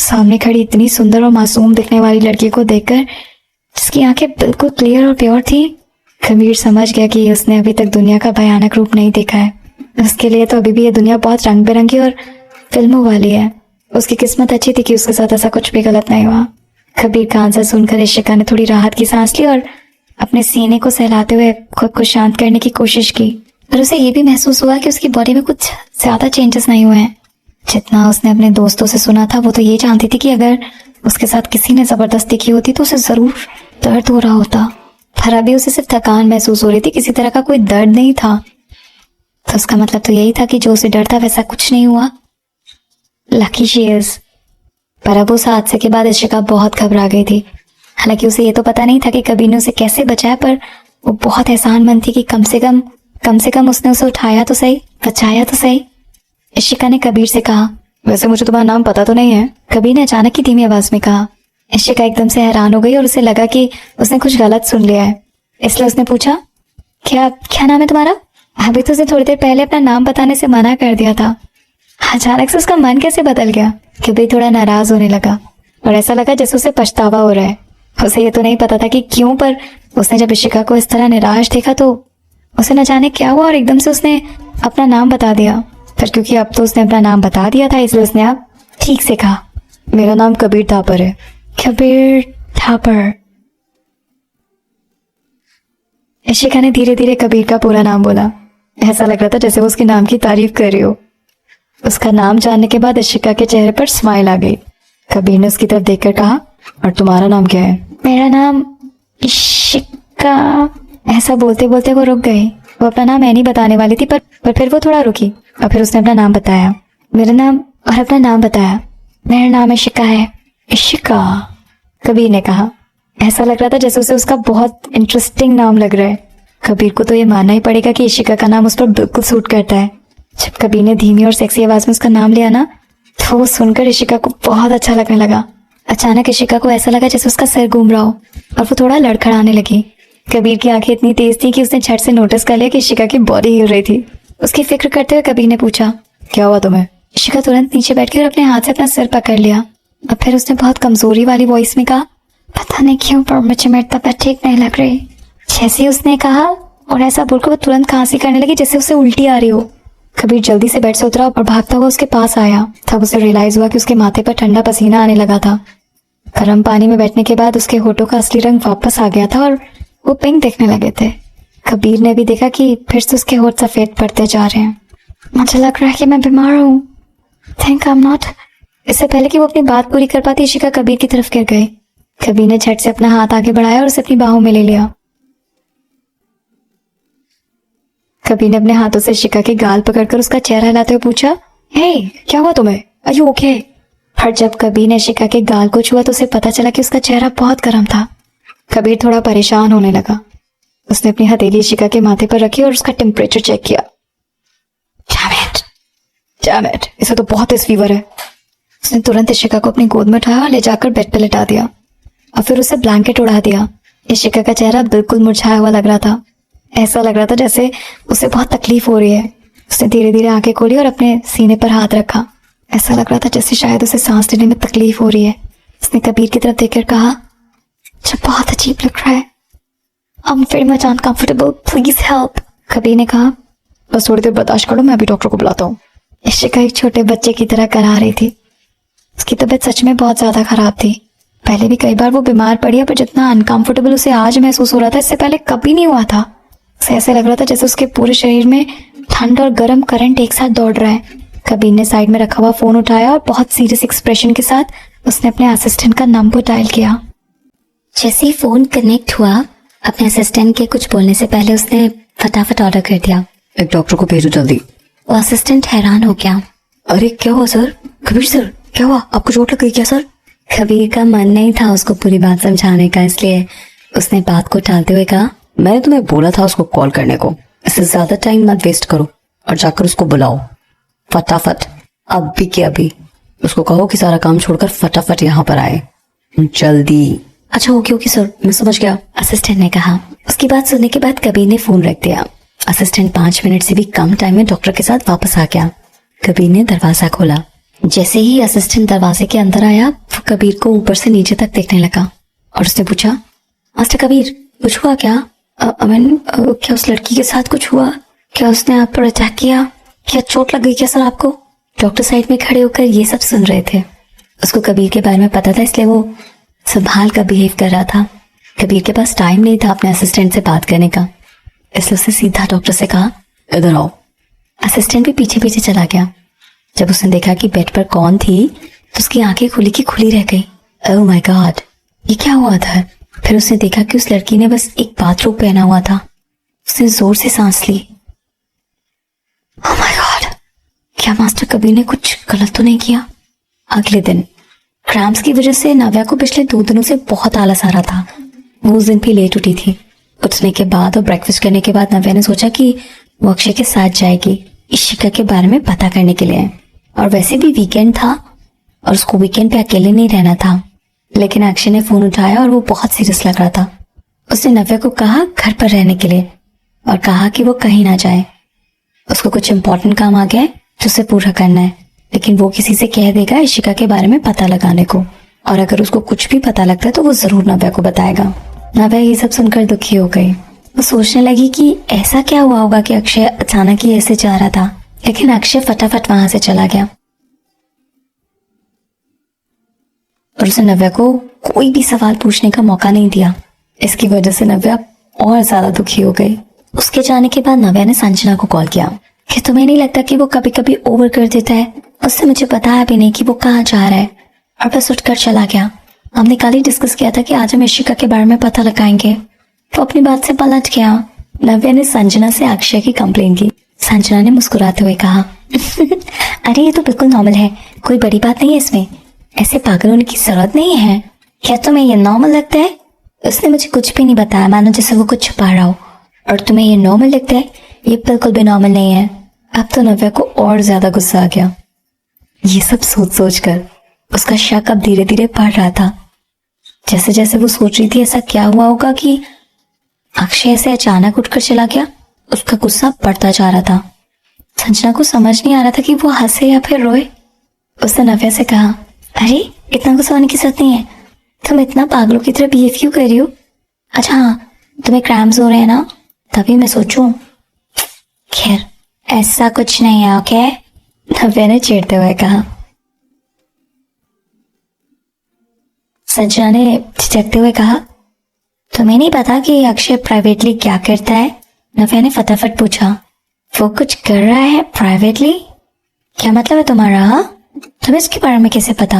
सामने खड़ी इतनी सुंदर और मासूम दिखने वाली लड़की को देखकर, जिसकी आंखें बिल्कुल क्लियर और प्योर थी, कबीर समझ गया कि उसने अभी तक दुनिया का भयानक रूप नहीं देखा है। उसके लिए तो अभी भी ये दुनिया बहुत रंग बिरंगी और फिल्मों वाली है। उसकी किस्मत अच्छी थी कि उसके साथ ऐसा कुछ भी गलत नहीं हुआ। कबीर का आंसर सुनकर इशिका ने थोड़ी राहत की सांस ली और अपने सीने को सहलाते हुए खुद को शांत करने की कोशिश की। पर उसे ये भी महसूस हुआ कि उसकी बॉडी में कुछ ज्यादा चेंजेस नहीं हुए हैं। जितना उसने अपने दोस्तों से सुना था, वो तो ये जानती थी कि अगर उसके साथ किसी ने जबरदस्ती की होती तो उसे जरूर दर्द हो रहा होता। पर अभी उसे सिर्फ थकान महसूस हो रही थी, किसी तरह का कोई दर्द नहीं था। तो उसका मतलब तो यही था कि जो उसे डर था वैसा कुछ नहीं हुआ। Lucky she is. पर अब उस हादसे के बाद इशिका बहुत घबरा गई थी। हालांकि उसे ये तो पता नहीं था कि कबीर ने उसे कैसे बचाया, पर वो बहुत एहसानमंद थी कि कम से कम उसने उसे उठाया तो सही, बचाया तो सही। इशिका ने कबीर से कहा, वैसे मुझे तुम्हारा नाम पता तो नहीं है? कबीर ने अचानक ही धीमी आवाज में कहा। इशिका एकदम से हैरान हो गई और उसे लगा कि उसने कुछ गलत सुन लिया है, इसलिए उसने पूछा, क्या नाम है तुम्हारा? अभी तो उसे थोड़ी देर पहले अपना नाम बताने से मना कर दिया था। अचानक से उसका मन कैसे बदल गया? कबीर थोड़ा नाराज होने लगा और ऐसा लगा जैसे उसे पछतावा हो रहा है। उसे ये तो नहीं पता था कि क्यों, पर उसने जब इशिका को इस तरह निराश देखा तो उसे न जाने क्या हुआ और एकदम से उसने अपना नाम बता दिया। पर क्योंकि अब तो उसने अपना नाम बता दिया था, इसलिए उसने अब ठीक से कहा, मेरा नाम कबीर थापर है। कबीर थापर। इशिका ने धीरे धीरे कबीर का पूरा नाम बोला। ऐसा लग रहा था जैसे वो उसके नाम की तारीफ कर रही हो। उसका नाम जानने के बाद इशिका के चेहरे पर स्माइल आ गई। कबीर ने उसकी तरफ देखकर कहा, और तुम्हारा नाम क्या है? मेरा नाम इशिका। ऐसा बोलते बोलते वो रुक गई। वो अपना नाम नहीं बताने वाली थी, पर फिर वो थोड़ा रुकी और फिर उसने अपना नाम बताया। मेरा नाम और अपना नाम बताया। मेरा नाम इशिका है। इशिका, कबीर ने कहा। ऐसा लग रहा था जैसे उसे उसका बहुत इंटरेस्टिंग नाम लग रहा है। कबीर को तो ये मानना ही पड़ेगा कि इशिका का नाम उस पर बिल्कुल सूट करता है। जब कबीर ने धीमी और सेक्सी आवाज में उसका नाम लिया ना, तो वो सुनकर इशिका को बहुत अच्छा लगने लगा। अचानक इशिका को ऐसा लगा जैसे उसका सिर घूम रहा हो और वो थोड़ा लड़खड़ाने लगी। कबीर की आंखें इतनी तेज थी कि उसने झट से नोटिस कर लिया कि इशिका की बॉडी हिल रही थी। उसकी फिक्र करते हुए कबीर ने पूछा, क्या हुआ तुम्हें? इशिका तुरंत नीचे बैठ के और अपने हाथ से अपना सिर पकड़ लिया और फिर उसने बहुत कमजोरी वाली वॉइस में कहा, पता नहीं क्यों पर मुझे मेरी तबीयत ठीक नहीं लग रही। जैसे उसने कहा और ऐसा बोलकर वो तुरंत खांसी करने लगी जैसे उसे उल्टी आ रही हो। कबीर जल्दी से बेड से उतरा और भागता हुआ उसके पास आया। तब उसे रियलाइज हुआ कि उसके माथे पर ठंडा पसीना आने लगा था। गर्म पानी में बैठने के बाद उसके होठों का असली रंग वापस आ गया था और वो पिंक दिखने लगे थे। कबीर ने भी देखा कि फिर से उसके होठ सफेद पड़ते जा रहे हैं। मुझे लग रहा है कि मैं बीमार हूँ। Think I am not. इससे पहले कि वो अपनी बात पूरी कर पाती, इशिका कबीर की तरफ गिर गई। कबीर ने झट से अपना हाथ आगे बढ़ाया और उसे अपनी बाहों में ले लिया। कबीर ने अपने हाथों से इशिका के गाल पकड़कर उसका चेहरा हिलाते हुए पूछा, हे, क्या हुआ तुम्हें? Are you okay? पर जब कबीर ने इशिका के गाल को छुआ तो उसे पता चला कि उसका चेहरा बहुत गर्म था। कबीर थोड़ा परेशान होने लगा। उसने अपनी हथेली इशिका के माथे पर रखी और उसका टेम्परेचर चेक किया। Damn it, इसे तो बहुत तेज फीवर है। उसने तुरंत इशिका को अपनी गोद में उठाया और ले जाकर बेड पे लेटा दिया और फिर उसे ब्लैंकेट उड़ा दिया। इशिका का चेहरा बिल्कुल मुरझाया हुआ लग रहा था। ऐसा लग रहा था जैसे उसे बहुत तकलीफ हो रही है। उसने धीरे धीरे आंखें खोली और अपने सीने पर हाथ रखा। ऐसा लग रहा था जैसे शायद उसे सांस लेने में तकलीफ हो रही है। उसने कबीर की तरफ देखकर कहा, मुझे बहुत अजीब लग रहा है। I'm very much uncomfortable. Please help. Kabir ने कहा, बस थोड़ी देर बर्दाश्त करो, मैं अभी डॉक्टर को बुलाता हूँ। इशिका एक छोटे बच्चे की तरह करा रही थी। उसकी तबीयत सच में बहुत ज्यादा खराब थी। पहले भी कई बार वो बीमार पड़ी है, पर जितना अनकंफर्टेबल उसे आज महसूस हो रहा था, इससे पहले कभी नहीं हुआ था। उसे ऐसे लग रहा था जैसे उसके पूरे शरीर में ठंड और गर्म करंट एक साथ दौड़ रहा है। कबीर ने साइड में रखा हुआ फोन उठाया और बहुत सीरियस एक्सप्रेशन के साथ उसने अपने असिस्टेंट का नंबर डायल किया। जैसे ही फोन कनेक्ट हुआ, अपने असिस्टेंट के कुछ बोलने से पहले उसने फटाफट ऑर्डर कर दिया, एक डॉक्टर को भेजो जल्दी। वो असिस्टेंट हैरान हो गया। अरे क्या हुआ सर? कबीर सर, क्या हुआ? आपको चोट लग गई क्या सर? कबीर का मन नहीं था उसको पूरी बात समझाने का, इसलिए उसने बात को टालते हुए कहा, मैंने तुम्हें बोला था उसको कॉल करने को। इससे ज्यादा टाइम मत वेस्ट करो और जाकर उसको बुलाओ फटाफट, अभी के अभी। उसको कहो कि सारा काम छोड़कर फटाफट यहाँ पर आए, जल्दी। अच्छा ओके सर, मैं समझ गया, असिस्टेंट ने कहा। उसकी बात सुनने के बाद कबीर ने फोन रख दिया। असिस्टेंट 5 मिनट से भी कम टाइम में डॉक्टर के साथ वापस आ गया। कबीर ने दरवाजा खोला। जैसे ही असिस्टेंट दरवाजे के अंदर आया वो कबीर को ऊपर से नीचे तक देखने लगा और उसने पूछा, मास्टर कबीर कुछ हुआ क्या? अमन, क्या उस लड़की के साथ कुछ हुआ? क्या उसने आप पर अटैक किया? क्या चोट लग गई क्या सर आपको? डॉक्टर साइड में खड़े होकर ये सब सुन रहे थे। उसको कबीर के बारे में पता था, इसलिए वो संभाल कर बिहेव कर रहा था। कबीर के पास टाइम नहीं था अपने असिस्टेंट से बात करने का, इसलिए उसने सीधा डॉक्टर से कहा, इधर आओ। असिस्टेंट भी पीछे पीछे चला गया। जब उसने देखा कि बेड पर कौन थी तो उसकी आंखें खुली की खुली रह गई। ओह माय गॉड, ये क्या हुआ था? फिर उसने देखा कि उस लड़की ने बस एक बाथरूम पहना हुआ था। उसने जोर से सांस ली। ओह माय गॉड, क्या मास्टर कबीर ने कुछ गलत तो नहीं किया? अगले दिन क्रैम्प्स की वजह से नव्या को पिछले 2 दिनों से बहुत आलस आ रहा था। वो उस दिन भी लेट उठी थी। उठने के बाद और ब्रेकफास्ट करने के बाद नव्या ने सोचा कि वो अक्षय के साथ जाएगी इशिका के बारे में पता करने के लिए। और वैसे भी वीकेंड था और उसको वीकेंड पे अकेले नहीं रहना था। लेकिन अक्षय ने फोन उठाया और वो बहुत सीरियस लग रहा था। उसने नव्या को कहा घर पर रहने के लिए और कहा कि वो कहीं ना जाए। उसको कुछ इम्पोर्टेंट काम आ गया है तो उसे पूरा करना है, लेकिन वो किसी से कह देगा इशिका के बारे में पता लगाने को। और अगर उसको कुछ भी पता लगता है तो वो जरूर नव्या को बताएगा। नव्या ये सब सुनकर दुखी हो गई। वो सोचने लगी कि ऐसा क्या हुआ होगा कि अक्षय अचानक ही ऐसे जा रहा था। लेकिन अक्षय फटाफट वहां से चला गया और उसने नव्या को कोई भी सवाल पूछने का मौका नहीं दिया। इसकी वजह से नव्या और ज्यादा दुखी हो गई। उसके जाने के बाद नव्या ने संजना को कॉल किया कि तुम्हें नहीं लगता कि वो कभी कभी ओवर कर देता है? उससे मुझे बताया भी नहीं कि वो कहाँ जा रहा है और बस उठकर चला गया। हमने कल ही डिस्कस किया था कि आज हम इशिका के बारे में पता लगाएंगे। वो अपनी बात से पलट गया। नव्या ने संजना से अक्षय की कंप्लेन की। संजना ने मुस्कुराते हुए कहा, अरे ये तो बिल्कुल नॉर्मल है, कोई बड़ी बात नहीं है इसमें, ऐसे पागल होने की जरूरत नहीं है। क्या तुम्हें ये नॉर्मल लगता है? उसने मुझे कुछ भी नहीं बताया, मानो जैसे वो कुछ छुपा रहा हो। और तुम्हें ये नॉर्मल लगता है? ये बिल्कुल भी नॉर्मल नहीं है। अब तो नव्या को और ज्यादा गुस्सा आ गया। ये सब सोच सोच कर उसका शक अब धीरे धीरे बढ़ रहा था। जैसे जैसे वो सोच रही थी ऐसा क्या हुआ होगा कि अक्षय ऐसे अचानक उठकर चला गया, उसका गुस्सा बढ़ता जा रहा था। संजना को समझ नहीं आ रहा था कि वो हंसे या फिर रोए। उसने नव्या से कहा, अरे इतना गुस्सा होने की जरूरत नहीं है, तुम इतना पागलों की तरह बिहेव क्यों कर रही हो? अच्छा हाँ, तुम्हें क्रैम्प्स हो रहे हैं ना, तभी मैं सोचूं। खैर ऐसा कुछ नहीं है, ओके? नव्या ने चिढ़ते हुए कहा। संजना ने झिझकते हुए कहा, तुम्हें नहीं पता कि अक्षय प्राइवेटली क्या करता है? नव्या ने फटाफट पूछा। वो कुछ कर रहा है प्राइवेटली? क्या मतलब है तुम्हारा? हाँ, तुम्हें इसके बारे में कैसे पता?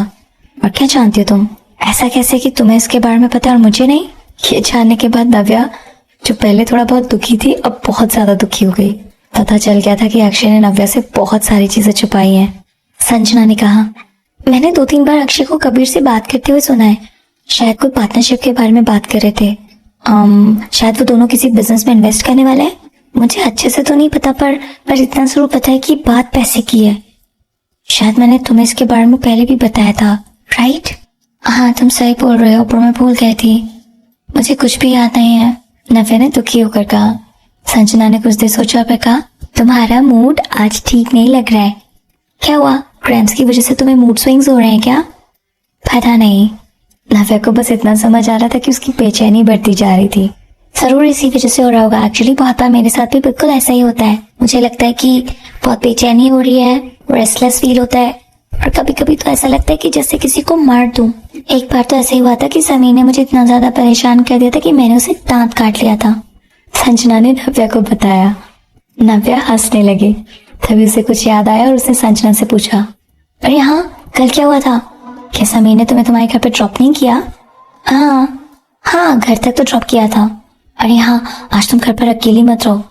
और क्या जानती हो तुम? ऐसा कैसे कि तुम्हें इसके बारे में पता और मुझे नहीं? ये जानने के बाद नव्या, जो पहले थोड़ा बहुत दुखी थी, अब बहुत ज्यादा दुखी हो गई। पता चल गया था कि अक्षय ने नव्या से बहुत सारी चीजें छुपाई हैं। संजना ने कहा, मैंने 2-3 बार अक्षय को कबीर से बात करते हुए सुना है। शायद कोई पार्टनरशिप के बारे में बात कर रहे थे। शायद वो दोनों किसी बिजनेस में इन्वेस्ट करने वाले हैं। मुझे अच्छे से तो नहीं पता, पर इतना जरूर पता है कि बात पैसे की है। शायद मैंने तुम्हें इसके बारे में पहले भी बताया था, राइट? हाँ, तुम सही बोल रहे हो, पर मैं भूल गई थी, मुझे कुछ भी याद नहीं है। नव्या ने दुखी होकर कहा। संजना ने कुछ देर सोचा फिर कहा, तुम्हारा मूड आज ठीक नहीं लग रहा है। क्या हुआ? क्रैम्प्स की वजह से तुम्हें मूड स्विंग्स हो रहे हैं क्या? पता नहीं। नव्या को बस इतना समझ आ रहा था कि उसकी बेचैनी बढ़ती जा रही थी। जरूर इसी वजह से हो रहा होगा। एक्चुअली बहुत बार मेरे साथ भी बिल्कुल ऐसा ही होता है। मुझे लगता है कि बहुत बेचैनी हो रही है, रेस्टलेस फील होता है, और कभी कभी तो ऐसा लगता है कि जैसे किसी को मार दूं। एक बार तो ऐसे ही हुआ था कि समीर ने मुझे इतना ज्यादा परेशान कर दिया था कि मैंने उसे दांत काट लिया था। संजना ने नव्या को बताया। नव्या हंसने लगी। तभी उसे कुछ याद आया और उसने संजना से पूछा, अरे हाँ, कल क्या हुआ था? क्या समीर ने तुम्हारे घर पे ड्रॉप नहीं किया? हाँ, घर तक तो ड्रॉप किया था। अरे हाँ, आज तुम घर पर अकेली मत रहो।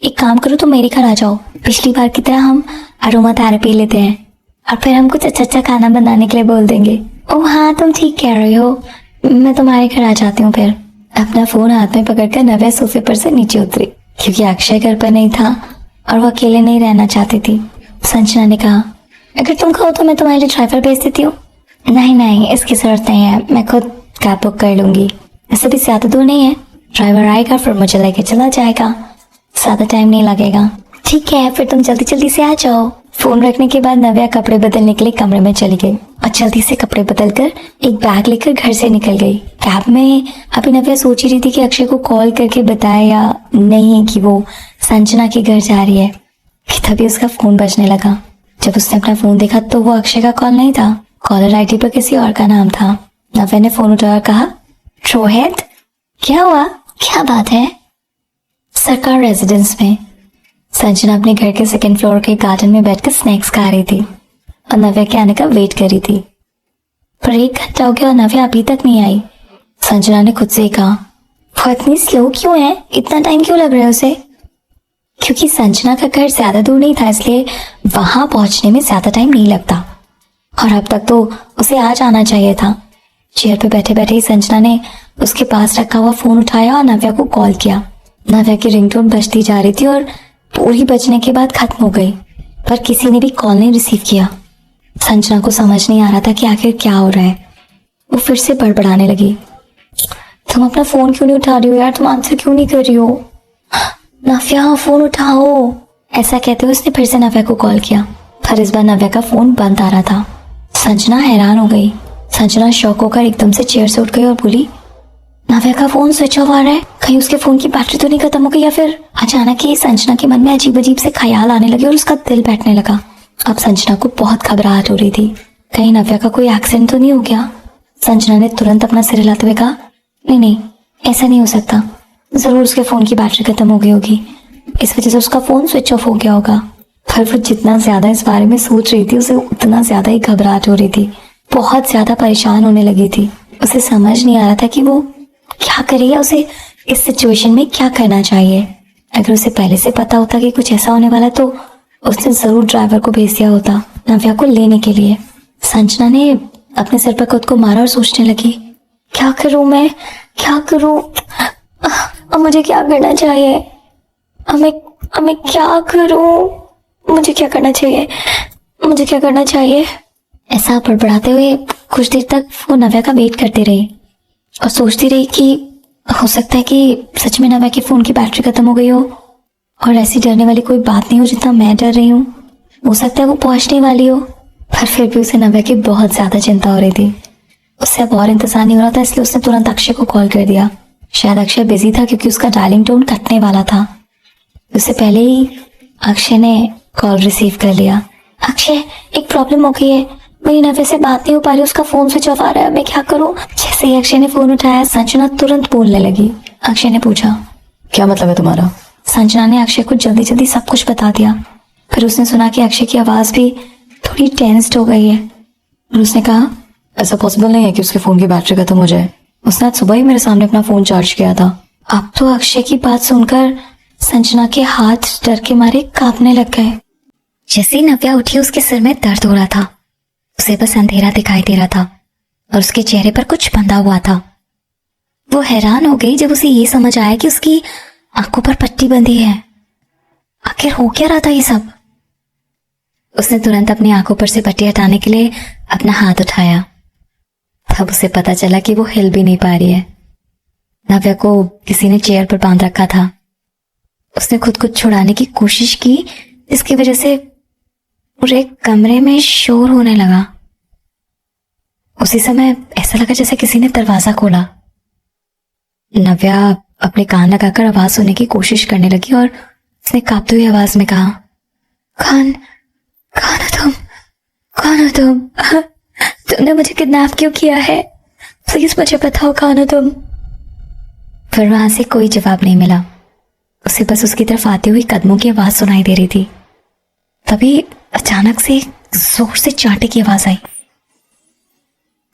एक काम करो, तुम मेरे घर आ जाओ। पिछली बार की तरह हम अरोमा थेरेपी लेते हैं और फिर हम कुछ अच्छा अच्छा खाना बनाने के लिए बोल देंगे। ओह हाँ, तुम ठीक कह रही हो, मैं तुम्हारे घर आ जाती हूँ। फिर अपना फोन हाथ में पकड़कर नव्या सोफे पर से नीचे उतरी, क्योंकि अक्षय घर पर नहीं था और वो अकेले नहीं रहना चाहती थी। संजना ने कहा, अगर तुम कहो तो मैं तुम्हारे लिए ड्राइवर भेज देती हूँ। नहीं, इसकी जरूरत नहीं है, मैं खुद कैब बुक कर लूंगी। ऐसे भी ज्यादा दूर नहीं है, ड्राइवर आएगा फिर मुझे लेके चला जाएगा, ज्यादा टाइम नहीं लगेगा। ठीक है, फिर तुम जल्दी जल्दी से आ जाओ, फोन रखने के बाद नव्या कपड़े बदलने के लिए कमरे में चली गई और जल्दी से कपड़े बदलकर एक बैग लेकर घर से निकल गई। कैब में अभी नव्या सोच ही रही थी कि अक्षय को कॉल करके बताए या नहीं कि वो संजना के घर जा रही है कि तभी उसका फोन बजने लगा। जब उसने अपना फोन देखा तो वो अक्षय का कॉल नहीं था, कॉलर आईडी पर किसी और का नाम था। नव्या ने फोन उठाया और कहा, रोहित क्या हुआ, क्या बात है? सरकार रेजिडेंस में संजना अपने घर के सेकंड फ्लोर के गार्डन में बैठकर स्नैक्स खा रही थी और नव्या के आने का वेट कर रही थी। पर 1 घंटा हो गया और नव्या अभी तक नहीं आई। संजना ने खुद से ही कहा, वो इतनी स्लो क्यों है, इतना टाइम क्यों लग रहा है उसे? क्योंकि संजना का घर ज्यादा दूर नहीं था, इसलिए वहां पहुंचने में ज्यादा टाइम नहीं लगता और अब तक तो उसे आ जाना चाहिए था। चेयर पे बैठे बैठे ही संजना ने उसके पास रखा हुआ फोन उठाया और नव्या को कॉल किया। नव्या की रिंगटोन बजती जा रही थी और पूरी बजने के बाद खत्म हो गई, पर किसी ने भी कॉल नहीं रिसीव किया। संजना को समझ नहीं आ रहा था कि आखिर क्या हो रहा है। वो फिर से बड़बड़ाने लगी, तुम अपना फोन क्यों नहीं उठा रही हो यार, तुम आंसर क्यों नहीं कर रही हो? नव्या फोन उठाओ। ऐसा कहते हुए उसने फिर से नव्या को कॉल किया, पर इस बार नव्या का फोन बंद आ रहा था। संजना हैरान हो गई। संजना शॉक होकर एकदम से चेयर से उठ गई और बोली, नव्या का फोन स्विच ऑफ आ रहा है, कहीं उसके फोन की बैटरी तो नहीं खत्म हो गई? या फिर अचानक ही संजना के मन में अजीब अजीब से ख्याल आने लगे और उसका दिल बैठने लगा। अब संजना को बहुत घबराहट हो रही थी, कहीं नव्या का कोई एक्सीडेंट तो नहीं हो गया। संजना ने तुरंत अपना सिर हिलाते हुए कहा, नहीं नहीं, ऐसा नहीं हो सकता, जरूर उसके फोन की बैटरी खत्म हो गई होगी, इस वजह से उसका फोन स्विच ऑफ हो गया होगा। पर वो जितना ज्यादा इस बारे में सोच रही थी उसे उतना ज्यादा ही घबराहट हो रही थी, बहुत ज्यादा परेशान होने लगी थी। उसे समझ नहीं आ रहा था कि वो क्या करे या उसे इस सिचुएशन में क्या करना चाहिए। अगर उसे पहले से पता होता कि कुछ ऐसा होने वाला तो उसने जरूर ड्राइवर को भेज दिया होता नव्या को लेने के लिए। संजना ने अपने सिर पर खुद को मारा और सोचने लगी, क्या करूं मैं, क्या करूं, अब मुझे क्या करना चाहिए, अब मैं क्या करूं, मुझे क्या करना चाहिए, मुझे क्या करना चाहिए? ऐसा बड़बड़ाते हुए कुछ देर तक वो नव्या का वेट करती रही और सोचती रही कि हो सकता है कि सच में नव्या के फोन की बैटरी खत्म हो गई हो और ऐसी डरने वाली कोई बात नहीं हो जितना मैं डर रही हूँ। हो सकता है वो पहुंचने वाली हो, पर फिर भी उसे नव्या की बहुत ज्यादा चिंता हो रही थी। उससे अब और इंतजार नहीं हो रहा था, इसलिए उसने तुरंत अक्षय को कॉल कर दिया। शायद अक्षय बिजी था क्योंकि उसका डायलिंग टोन कटने वाला था। उससे पहले ही अक्षय ने कॉल रिसीव कर लिया। अक्षय, एक प्रॉब्लम हो गई है, मेरी नव्या से बात नहीं हो पा रही, उसका फोन स्विच ऑफ आ रहा है, मैं क्या करूं? जैसे ही अक्षय ने फोन उठाया संजना तुरंत बोलने लगी। अक्षय ने पूछा, क्या मतलब है तुम्हारा? संजना ने अक्षय को जल्दी जल्दी सब कुछ बता दिया। फिर उसने सुना कि अक्षय की आवाज भी थोड़ी टेंस्ड हो गई है और उसने कहा, ऐसा पॉसिबल नहीं है कि उसके फोन की बैटरी खत्म हो जाए, उसने आज सुबह ही मेरे सामने अपना फोन चार्ज किया था। अब तो अक्षय की बात सुनकर संजना के हाथ डर के मारे कांपने लग गए। जैसे ही नव्या उठी उसके सिर में दर्द हो रहा था, उसे बस अंधेरा दिखाई दे रहा था और उसके चेहरे पर कुछ बंधा हुआ था। वो हैरान हो गई जब उसे ये समझ आया कि उसकी आंखों पर पट्टी बंधी है। आखिर हो क्या रहा था ये सब? उसने तुरंत अपनी आंखों पर से पट्टी हटाने के लिए अपना हाथ उठाया। तब उसे पता चला कि वो हिल भी नहीं पा रही है। नव्या को किसी ने चेयर पर बांध रखा था। उसने खुद को छुड़ाने की कोशिश की, जिसकी वजह से पूरे कमरे में शोर होने लगा। उसी समय ऐसा लगा जैसे किसी ने दरवाजा खोला। नव्या अपने कान लगाकर आवाज सुनने की कोशिश करने लगी और उसने कांपती हुई आवाज में कहा, कौन हो तुम? तुमने मुझे किडनैप क्यों किया है? प्लीज मुझे बताओ, कौन हो तुम? फिर वहां से कोई जवाब नहीं मिला। उसे बस उसकी तरफ आती हुई कदमों की आवाज सुनाई दे रही थी। तभी अचानक से जोर से चांटे की आवाज आई।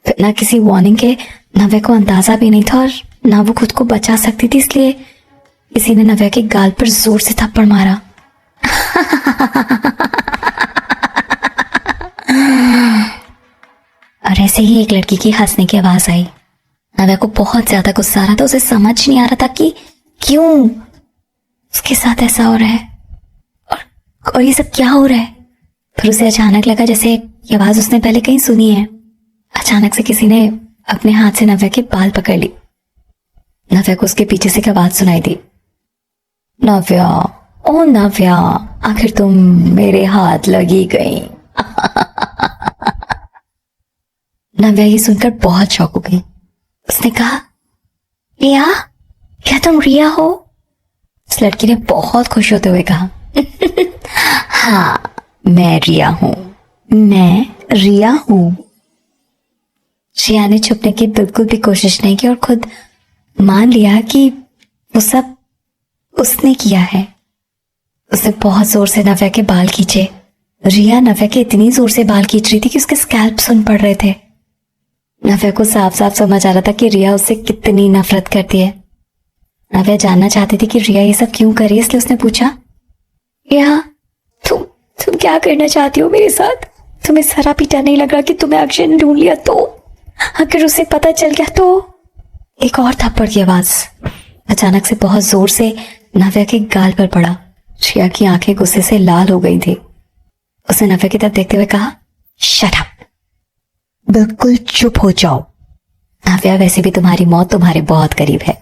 बिना किसी वार्निंग के नव्या को अंदाजा भी नहीं था और ना वो खुद को बचा सकती थी, इसलिए किसी ने नव्या के गाल पर जोर से थप्पड़ मारा। और ऐसे ही एक लड़की की हंसने की आवाज आई। नव्या को बहुत ज्यादा गुस्सा आ रहा था। उसे समझ नहीं आ रहा था कि क्यों उसके साथ ऐसा हो रहा है और ये सब क्या हो रहा है। फिर उसे अचानक लगा जैसे ये आवाज उसने पहले कहीं सुनी है। अचानक से किसी ने अपने हाथ से नव्या के बाल पकड़ ली। नव्या को उसके पीछे से एक आवाज सुनाई दी, नव्या ओ नव्या, आखिर तुम मेरे हाथ लगी गई। नव्या ये सुनकर बहुत शॉक हो गई। उसने कहा, रिया, क्या तुम रिया हो? उस लड़की ने बहुत खुश होते हुए कहा, हाँ, मैं रिया हूं। मैं रिया हूं। रिया ने छुपने की बिल्कुल भी कोशिश नहीं की और खुद मान लिया कि वो सब उसने किया है। उसने बहुत जोर से नव्या के बाल खींचे। रिया नव्या के इतनी जोर से बाल खींच रही थी कि उसके स्कैल्प सुन पड़ रहे थे। नव्या को साफ साफ समझ आ रहा था कि रिया उससे कितनी नफरत करती है। नव्या जानना चाहती थी कि रिया ये सब क्यों कर रही है, इसलिए उसने पूछा, रिया, तुम क्या करना चाहती हो मेरे साथ? तुम्हें जरा भी डर नहीं लग रहा कि तुम्हें अक्षय ने ढूंढ लिया तो? अगर उसे पता चल गया तो? एक और थप्पड़ की आवाज अचानक से बहुत जोर से नव्या के गाल पर पड़ा। रिया की आंखें गुस्से से लाल हो गई थी। उसने नव्या की तरफ देखते हुए कहा, शट अप, बिल्कुल चुप हो जाओ। नव्या, वैसे भी तुम्हारी मौत तुम्हारे बहुत करीब है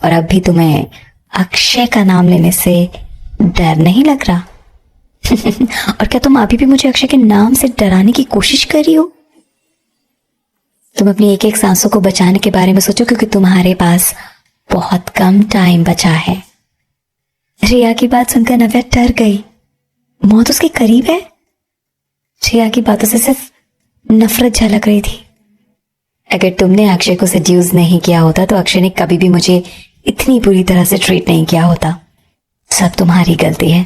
और अब भी तुम्हें अक्षय का नाम लेने से डर नहीं लग रहा? और क्या तुम अभी भी मुझे अक्षय के नाम से डराने की कोशिश कर रही हो? तुम अपनी एक एक सांसों को बचाने के बारे में सोचो, क्योंकि तुम्हारे पास बहुत कम टाइम बचा है। रिया की बात सुनकर नव्या डर गई। मौत उसके करीब है? रिया की बातों से सिर्फ नफरत झलक रही थी। अगर तुमने अक्षय को सेड्यूस नहीं किया होता तो अक्षय ने कभी भी मुझे इतनी बुरी तरह से ट्रीट नहीं किया होता। सब तुम्हारी गलती है।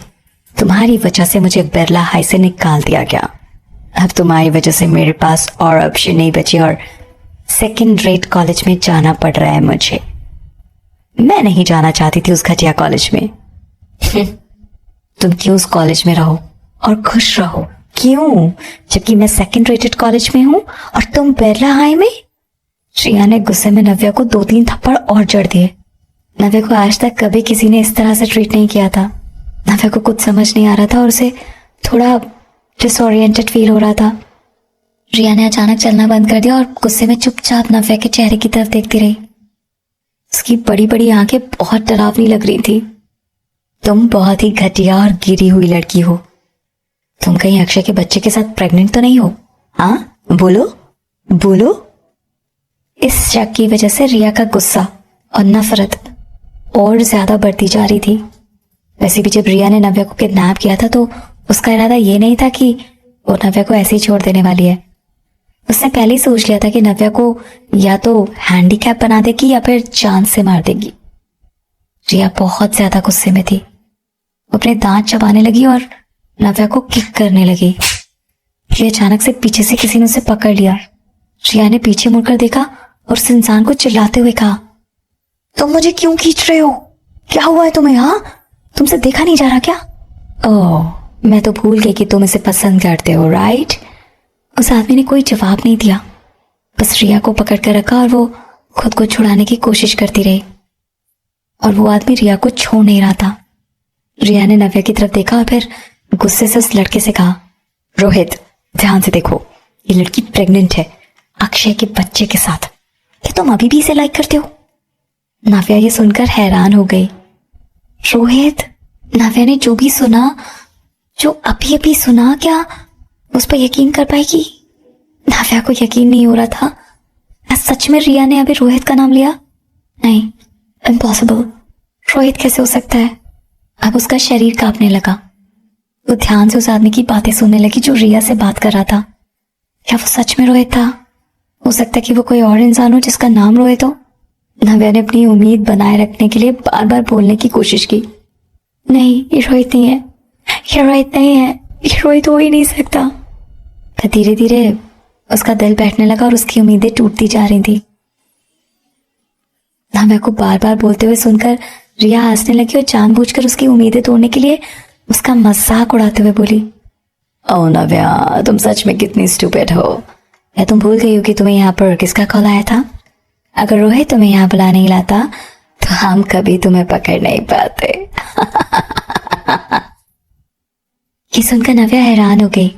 तुम्हारी वजह से मुझे बिरला हाई से निकाल दिया गया। अब तुम्हारी वजह से मेरे पास और ऑप्शन नहीं बचे और सेकंड रेट कॉलेज में जाना पड़ रहा है मुझे। मैं नहीं जाना चाहती थी उस घटिया कॉलेज में। तुम क्यों उस कॉलेज में रहो और खुश रहो? क्यों, जबकि मैं सेकंड रेटेड कॉलेज में हूं और तुम बिरला हाई में? श्रिया ने गुस्से में नव्या को 2-3 थप्पड़ और जड़ दिए। नव्या को आज तक कभी किसी ने इस तरह से ट्रीट नहीं किया था। नव्या को कुछ समझ नहीं आ रहा था और उसे थोड़ा डिसओरिएंटेड फील हो रहा था। रिया ने अचानक चलना बंद कर दिया और गुस्से में चुपचाप नव्या के चेहरे की तरफ देखती रही। उसकी बड़ी बड़ी आंखें बहुत डरावनी लग रही थी। तुम बहुत ही घटिया और गिरी हुई लड़की हो। तुम कहीं अक्षय के बच्चे के साथ प्रेग्नेंट तो नहीं हो? हाँ, बोलो बोलो। इस शक की वजह से रिया का गुस्सा और नफरत और ज्यादा बढ़ती जा रही थी। वैसे भी जब रिया ने नव्या को किडनैप किया था तो उसका इरादा ये नहीं था कि वो नव्या को ऐसे ही छोड़ देने वाली है। उसने पहले ही सोच लिया था कि नव्या को या तो हैंडीकैप बना देगी या फिर जान से मार देगी। रिया बहुत ज्यादा गुस्से में थी। वो अपने दांत चबाने लगी और नव्या को किक करने लगी। फिर अचानक से पीछे से किसी ने उसे पकड़ लिया। रिया ने पीछे मुड़कर देखा और उस इंसान को चिल्लाते हुए कहा, तुम मुझे क्यों खींच रहे हो? क्या हुआ है तुम्हें? हाँ, तुमसे देखा नहीं जा रहा क्या? ओह, मैं तो भूल गई कि तुम इसे पसंद करते हो, राइट? उस आदमी ने कोई जवाब नहीं दिया, बस रिया को पकड़ कर रखा और वो खुद को छुड़ाने की कोशिश करती रही और वो आदमी रिया को छोड़ नहीं रहा था। रिया ने नव्या की तरफ देखा और फिर गुस्से से उस लड़के से कहा, रोहित, ध्यान से देखो, ये लड़की प्रेग्नेंट है अक्षय के बच्चे के साथ। क्या तुम अभी भी इसे लाइक करते हो? नव्या ये सुनकर हैरान हो गई। रोहित, नव्या ने जो भी सुना, जो अभी अभी सुना, क्या उस पर यकीन कर पाएगी? नव्या को यकीन नहीं हो रहा था। क्या सच में रिया ने अभी रोहित का नाम लिया? नहीं, इम्पॉसिबल। रोहित कैसे हो सकता है? अब उसका शरीर कांपने लगा। वो ध्यान से उस आदमी की बातें सुनने लगी जो रिया से बात कर रहा था। क्या वो सच में रोहित था? हो सकता है कि वो कोई और इंसान हो जिसका नाम रोहित हो। नव्या ने अपनी उम्मीद बनाए रखने के लिए बार बार बोलने की कोशिश की, नहीं, ये रोहित नहीं है, ये रोहित नहीं है, ये रोहित हो ही नहीं सकता। फिर धीरे धीरे उसका दिल बैठने लगा और उसकी उम्मीदें टूटती जा रही थी। नव्या को बार बार बोलते हुए सुनकर रिया हंसने लगी और जानबूझकर उसकी उम्मीदें तोड़ने के लिए उसका मजाक उड़ाते हुए बोली, ओ नव्या, तुम सच में कितनी स्टूपिड हो। या तुम भूल गई हो कि तुम्हें यहाँ पर किसका कॉल आया था? अगर रोहित तुम्हें यहाँ बुला नहीं लाता तो हम कभी तुम्हें पकड़ नहीं पाते। ये सुनकर नव्या हैरान हो गई।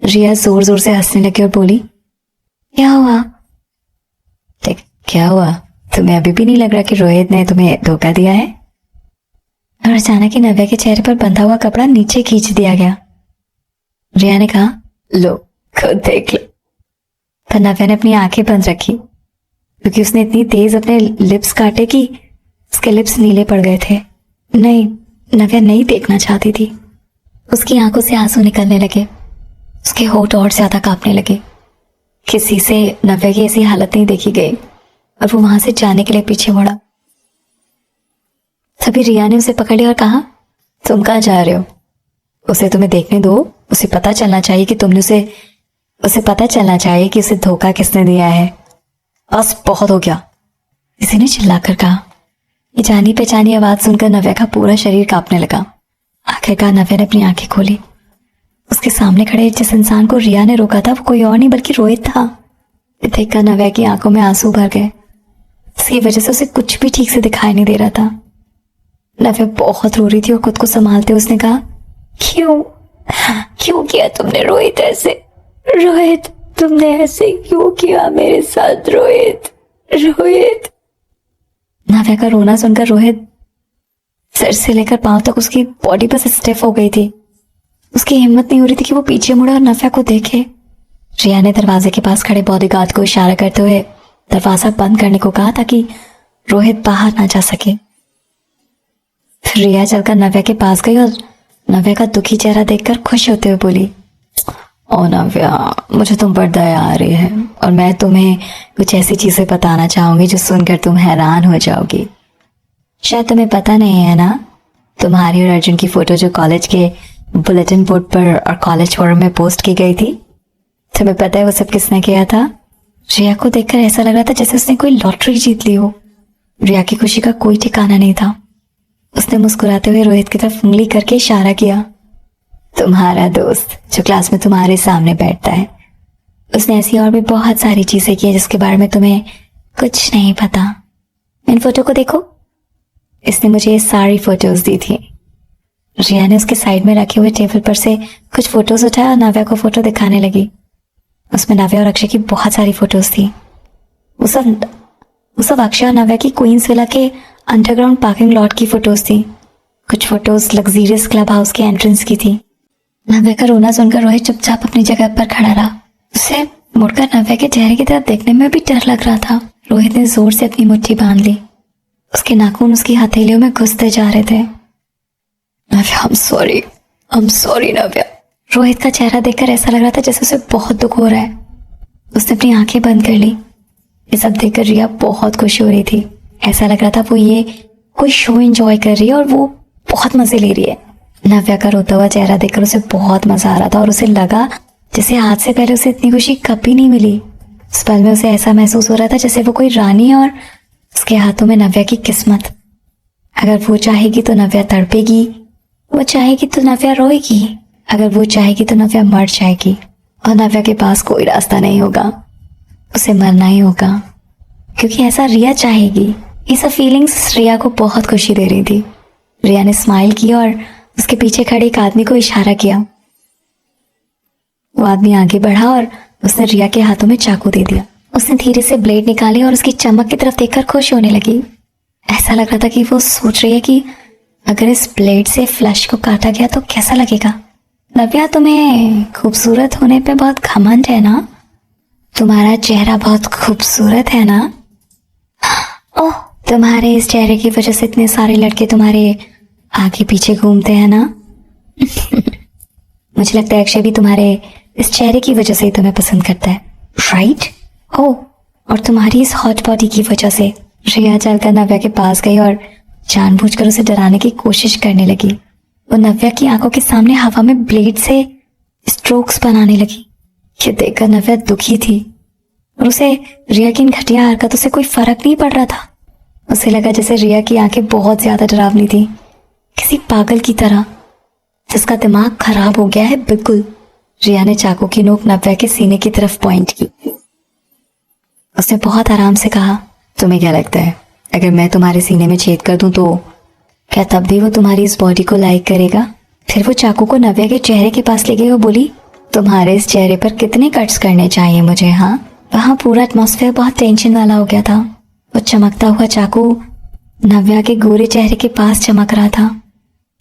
रिया जोर जोर से हंसने लगी और बोली, क्या हुआ? क्या हुआ? तुम्हें अभी भी नहीं लग रहा कि रोहित ने तुम्हें धोखा दिया है? और अचानक ही नव्या के चेहरे पर बंधा हुआ कपड़ा नीचे खींच दिया गया। रिया ने कहा, लो खुद देख लो। पर नव्या ने अपनी आंखें बंद रखी क्योंकि उसने इतनी तेज अपने लिप्स काटे कि उसके लिप्स नीले पड़ गए थे। नहीं, नव्या नहीं देखना चाहती थी। उसकी आंखों से आंसू निकलने लगे, उसके होंठ और ज्यादा कांपने लगे। किसी से नव्या की ऐसी हालत नहीं देखी गई और वो वहां से जाने के लिए पीछे मुड़ा। तभी रिया ने उसे पकड़ लिया और कहा, तुम कहाँ जा रहे हो? उसे तुम्हें देखने दो। उसे पता चलना चाहिए कि तुमने उसे पता चलना चाहिए कि उसे धोखा किसने दिया है। बस बहुत हो गया, किसी ने चिल्लाकर कहा। ये जानी पहचानी आवाज सुनकर नव्या का पूरा शरीर कांपने लगा। आखिरकार नव्या ने अपनी आंखें खोली। उसके सामने खड़े जिस इंसान को रिया ने रोका था वो कोई और नहीं बल्कि रोहित था। ये देखकर नव्या की आंखों में आंसू भर गए। इसकी वजह से उसे कुछ भी ठीक से दिखाई नहीं दे रहा था। नव्या बहुत रो रही थी और खुद को संभालते उसने कहा, क्यों किया तुमने रोहित ऐसे? रोहित, तुमने ऐसे क्यों किया मेरे साथ? रोहित। नव्या का रोना सुनकर रोहित सिर से लेकर पांव तक उसकी बॉडी बस स्टिफ हो गई थी। उसकी हिम्मत नहीं हो रही थी कि वो पीछे मुड़े और नव्या को देखे। रिया ने दरवाजे के पास खड़े बॉडीगार्ड को इशारा करते हुए दरवाजा बंद करने को कहा ताकि रोहित बाहर ना जा सके। फिर रिया चलकर नव्या के पास गई और नव्या का दुखी चेहरा देखकर खुश होते हुए बोली, ओ नव्या, मुझे तुम पर दया आ रही है और मैं तुम्हें कुछ ऐसी चीजें बताना चाहूंगी जो सुनकर तुम हैरान हो जाओगी। शायद तुम्हें पता नहीं है ना, तुम्हारी और अर्जुन की फोटो जो कॉलेज के बुलेटिन बोर्ड पर और कॉलेज फोरम में पोस्ट की गई थी, तुम्हें पता है वो सब किसने किया था? रिया को देखकर ऐसा लग रहा था जैसे उसने कोई लॉटरी जीत ली हो। रिया की खुशी का कोई ठिकाना नहीं था। उसने मुस्कुराते हुए रोहित की तरफ उंगली करके इशारा किया, तुम्हारा दोस्त जो क्लास में तुम्हारे सामने बैठता है। उसने ऐसी और भी बहुत सारी चीजें की जिसके बारे में तुम्हें कुछ नहीं पता। इन फोटो को देखो, इसने मुझे ये सारी फोटोज दी थी। रिया ने उसके साइड में रखे हुए टेबल पर से कुछ फोटोज उठाया और नव्या को फोटो दिखाने लगी। उसमें नव्या और अक्षय की बहुत सारी फोटोज थी। वो सब अक्षय और नव्या की क्वींस विला के अंडरग्राउंड पार्किंग लॉट की फोटोज थी। कुछ फोटोज लग्जरियस क्लब हाउस के एंट्रेंस की थी। नव्या का रोना सुनकर रोहित चुपचाप अपनी जगह पर खड़ा रहा। उसे मुड़कर नव्या के चेहरे की तरफ देखने में भी डर लग रहा था। रोहित ने जोर से अपनी मुट्ठी बांध ली। उसके नाखून उसकी हथेलियों में घुसते जा रहे थे। नव्या, I'm sorry नव्या। रोहित का चेहरा देखकर ऐसा लग रहा था जैसे उसे बहुत दुख हो रहा है। उसने अपनी आंखें बंद कर ली। ये सब देखकर रिया बहुत खुश हो रही थी। ऐसा लग रहा था वो ये कोई शो एंजॉय कर रही है और वो बहुत मजे ले रही है। नव्या का रोता हुआ चेहरा देखकर उसे बहुत मजा आ रहा था और उसे लगा जैसे आज से पहले उसे इतनी खुशी कभी नहीं मिली। उस पल में उसे ऐसा महसूस हो रहा था जैसे वो कोई रानी और उसके हाथों में नव्या की किस्मत। अगर वो चाहेगी तो नव्या तड़पेगी, वो चाहेगी तो नव्या रोएगी, अगर वो चाहेगी तो नव्या मर जाएगी और नव्या के पास कोई रास्ता नहीं होगा, उसे मरना ही होगा क्योंकि ऐसा रिया चाहेगी। ये सब फीलिंग्स रिया को बहुत खुशी दे रही थी। रिया ने स्माइल की और उसके पीछे खड़े एक आदमी को इशारा किया। वो आदमी आगे बढ़ा और उसने रिया के हाथों में चाकू दे दिया। उसने धीरे से ब्लेड निकाली और उसकी चमक की तरफ देखकर खुश होने लगी। ऐसा लग रहा था कि वो सोच रही है कि अगर इस ब्लेड से फ्लैश को काटा गया तो कैसा लगेगा। नव्या, तुम्हें खूबसूरत होने पे बहुत घमंड है ना? तुम्हारा चेहरा बहुत खूबसूरत है ना? ओह, तुम्हारे इस चेहरे की वजह से इतने सारे लड़के तुम्हारे आगे पीछे घूमते हैं ना? मुझे लगता है अक्षय भी तुम्हारे इस चेहरे की वजह से ही तुम्हें पसंद करता है, राइट? ओह, और तुम्हारी इस हॉट बॉडी की वजह से। रिया चलकर नव्या के पास गई और जानबूझकर उसे डराने की कोशिश करने लगी। वो नव्या की आंखों के सामने हवा में ब्लेड से स्ट्रोक्स बनाने लगी। ये देखकर नव्या दुखी थी और उसे रिया की इन घटिया हरकतों से कोई फर्क नहीं पड़ रहा था। उसे लगा जैसे रिया की आंखें बहुत ज्यादा डरावनी थी, किसी पागल की तरह जिसका दिमाग खराब हो गया है बिल्कुल। रिया ने चाकू की नोक नव्या के सीने की तरफ पॉइंट की। उसने बहुत आराम से कहा, तुम्हें क्या लगता है अगर मैं तुम्हारे सीने में छेद कर दूं तो क्या तब भी वो तुम्हारी इस बॉडी को लाइक करेगा? फिर वो चाकू को नव्या के चेहरे के पास ले गई और बोली, तुम्हारे इस चेहरे पर कितने कट्स करने चाहिए मुझे? हाँ। वहां पूरा एटमॉस्फेयर बहुत टेंशन वाला हो गया था। वो चमकता हुआ चाकू नव्या के गोरे चेहरे के पास चमक रहा था।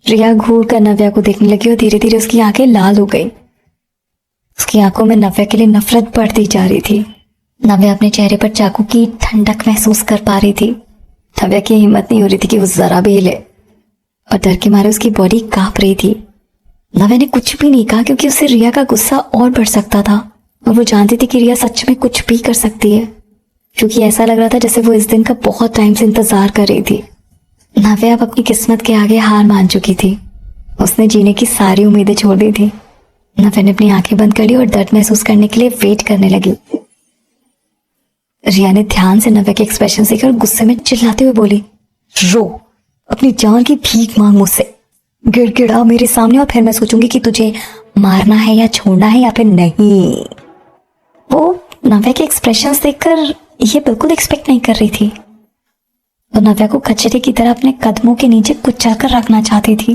रिया घूर कर नव्या को देखने लगी और धीरे धीरे उसकी आंखें लाल हो गई। उसकी आंखों में नव्या के लिए नफरत बढ़ती जा रही थी। नव्या अपने चेहरे पर चाकू की ठंडक महसूस कर पा रही थी। नव्या की हिम्मत नहीं हो रही थी कि वो जरा भी हिले और डर के मारे उसकी बॉडी कांप रही थी। नव्या ने कुछ भी नहीं कहा क्योंकि उससे रिया का गुस्सा और बढ़ सकता था और वो जानती थी कि रिया सच में कुछ भी कर सकती है, क्योंकि ऐसा लग रहा था जैसे वो इस दिन का बहुत टाइम से इंतजार कर रही थी। नव्या अब अपनी किस्मत के आगे हार मान चुकी थी। उसने जीने की सारी उम्मीदें छोड़ दी थी। नव्या ने अपनी आंखें बंद कर ली और दर्द महसूस करने के लिए वेट करने लगी। रिया ने ध्यान से नव्या के एक्सप्रेशन देखकर गुस्से में चिल्लाते हुए बोली, रो, अपनी जान की भीख मांग मुझसे, गिड़गिड़ा मेरे सामने और फिर मैं सोचूंगी कि तुझे मारना है या छोड़ना है या फिर नहीं। वो नव्या के एक्सप्रेशंस देखकर ये बिल्कुल एक्सपेक्ट नहीं कर रही थी। वो नव्या को कचरे की तरह अपने कदमों के नीचे कुचल कर रखना चाहती थी।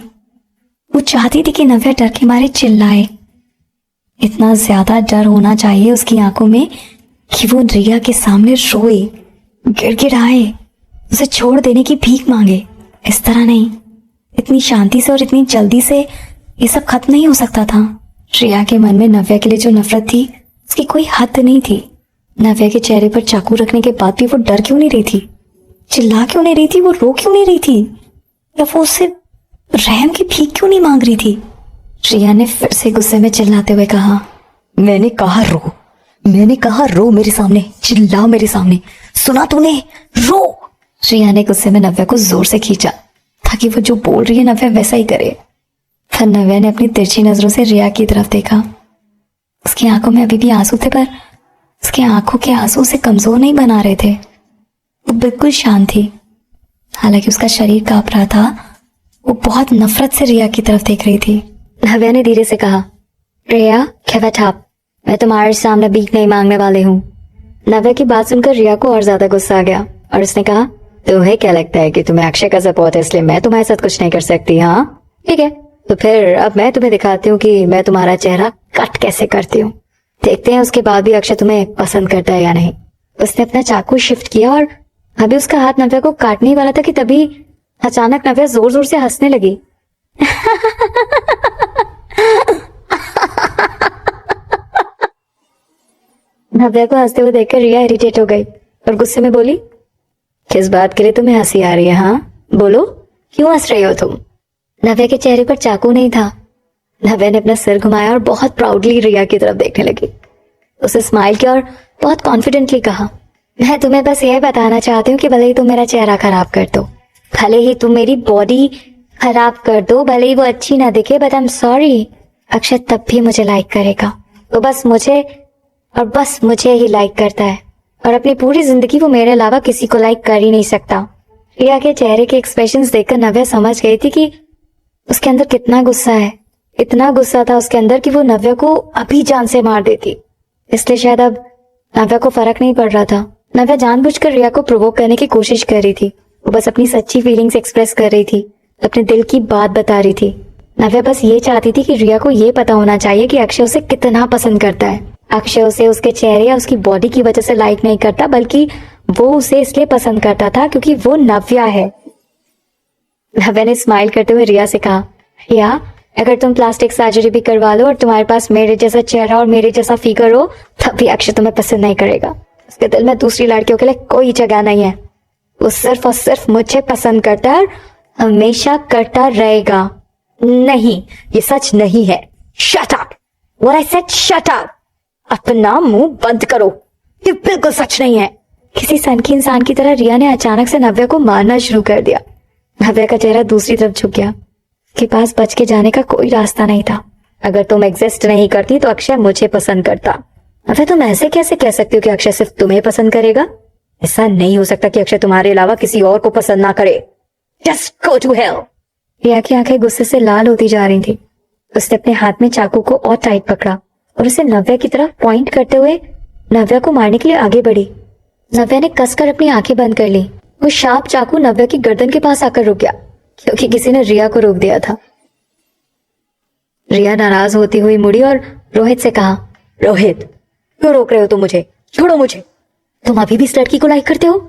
वो चाहती थी कि नव्या डर के मारे चिल्लाए। इतना ज्यादा डर होना चाहिए उसकी आंखों में कि वो रिया के सामने रोए, गिड़गिड़ाए, उसे छोड़ देने की भीख मांगे। इस तरह नहीं, इतनी शांति से और इतनी जल्दी से ये सब खत्म नहीं हो सकता था। रिया के मन में नव्या के लिए जो नफरत थी उसकी कोई हद नहीं थी। नव्या के चेहरे पर चाकू रखने के बाद भी वो डर क्यों नहीं रही थी, चिल्ला क्यों नहीं रही थी, वो रो क्यों नहीं रही थी, या वो उससे रहम की भीख क्यों नहीं मांग रही थी। रिया ने फिर से गुस्से में चिल्लाते हुए कहा, मैंने कहा रो मेरे सामने, चिल्ला मेरे सामने, सुना तूने, रो। रिया ने गुस्से में नव्या को जोर से खींचा ताकि वो जो बोल रही है नव्या वैसा ही करे। फिर नव्या ने अपनी तिरछी नजरों से रिया की तरफ देखा। उसकी आंखों में अभी भी आंसू थे, पर उसकी आंखों के आंसू उसे कमजोर नहीं बना रहे थे। वो बिल्कुल शांत थी, हालांकि उसका शरीर कांप रहा था। वो बहुत नफरत से रिया की तरफ देख रही थी। नव्या ने धीरे से कहा, रिया क्या बैठा, मैं तुम्हारे सामने भीख नहीं मांगने वाली हूँ। नव्या की बात सुनकर रिया को और ज्यादा गुस्सा आ गया और उसने कहा, तुम्हें क्या लगता है कि तुम्हें अक्षय का सपोर्ट है इसलिए मैं तुम्हारे साथ कुछ नहीं कर सकती? हाँ ठीक है, तो फिर अब मैं तुम्हें दिखाती हूँ कि मैं तुम्हारा चेहरा कट कैसे करती हूँ। देखते हैं उसके बाद भी अक्षय तुम्हें पसंद करता है या नहीं। उसने अपना चाकू शिफ्ट किया और अभी उसका हाथ नव्या को काटने वाला था कि तभी अचानक नव्या जोर जोर से हंसने लगी। नव्या को हंसते हुए देखकर रिया इरिटेट हो गई और गुस्से में बोली, किस बात के लिए तुम्हें हंसी आ रही है? हाँ बोलो, क्यों हंस रही हो तुम? नव्या के चेहरे पर चाकू नहीं था। नव्या ने अपना सिर घुमाया और बहुत प्राउडली रिया की तरफ देखने लगी। उसे स्माइल किया और बहुत कॉन्फिडेंटली कहा, मैं तुम्हें बस यह बताना चाहती हूँ कि भले ही तुम मेरा चेहरा खराब कर दो, भले ही तुम मेरी बॉडी खराब कर दो, भले ही वो अच्छी ना दिखे, but I am sorry, Akshay तब भी मुझे लाइक करेगा। तो बस मुझे ही लाइक करता है और अपनी पूरी जिंदगी वो मेरे अलावा किसी को लाइक कर ही नहीं सकता। रिया के चेहरे के एक्सप्रेशंस देखकर नव्या समझ गई थी कि उसके अंदर कितना गुस्सा है। इतना गुस्सा था उसके अंदर कि वो नव्या को अभी जान से मार देती। इसलिए शायद अब नव्या को फर्क नहीं पड़ रहा था। नव्या जानबूझकर रिया को प्रोवोक करने की कोशिश कर रही थी। वो बस अपनी सच्ची फीलिंग्स एक्सप्रेस कर रही थी, अपने दिल की बात बता रही थी। नव्या बस ये चाहती थी कि रिया को ये पता होना चाहिए कि अक्षय उसे कितना पसंद करता है। अक्षय उसे उसके चेहरे या उसकी बॉडी की वजह से लाइक नहीं करता, बल्कि वो उसे इसलिए पसंद करता था क्योंकि वो नव्या है। नव्या ने स्माइल करते हुए रिया से कहा, रिया अगर तुम प्लास्टिक सर्जरी भी करवा लो और तुम्हारे पास मेरे जैसा चेहरा और मेरे जैसा फिगर हो, तब भी अक्षय तुम्हें पसंद नहीं करेगा। उसके दिल में दूसरी लड़कियों के लिए कोई जगह नहीं है। वो सिर्फ और सिर्फ मुझे पसंद करता है और हमेशा करता रहेगा। नहीं, ये सच नहीं है। Shut up, what I said, shut up. अपना मुंह बंद करो, ये बिल्कुल सच नहीं है। किसी सनकी इंसान की तरह रिया ने अचानक से नव्या को मारना शुरू कर दिया। नव्या का चेहरा दूसरी तरफ झुक गया। उसके पास बच के जाने का कोई रास्ता नहीं था। अगर तुम एग्जिस्ट नहीं करती तो अक्षय मुझे पसंद करता। अबे तुम ऐसे कैसे कह सकती हो कि अक्षय सिर्फ तुम्हें पसंद करेगा? ऐसा नहीं हो सकता कि अक्षय तुम्हारे अलावा किसी और को पसंद ना करे। Just go to hell. Riya की आंखें गुस्से से लाल होती जा रही थी। उसने अपने हाथ में चाकू को और टाइट पकड़ा और उसे नव्या की तरफ पॉइंट करते हुए नव्या को मारने के लिए आगे बढ़ी। नव्या ने कसकर अपनी आंखें बंद कर ली। वो शार्प चाकू नव्या की गर्दन के पास आकर रुक गया क्योंकि किसी ने रिया को रोक दिया था। रिया नाराज होती हुई मुड़ी और रोहित से कहा, रोहित क्यों रोक रहे हो तुम मुझे? छोड़ो मुझे। तुम अभी भी इस लड़की को लाइक करते हो?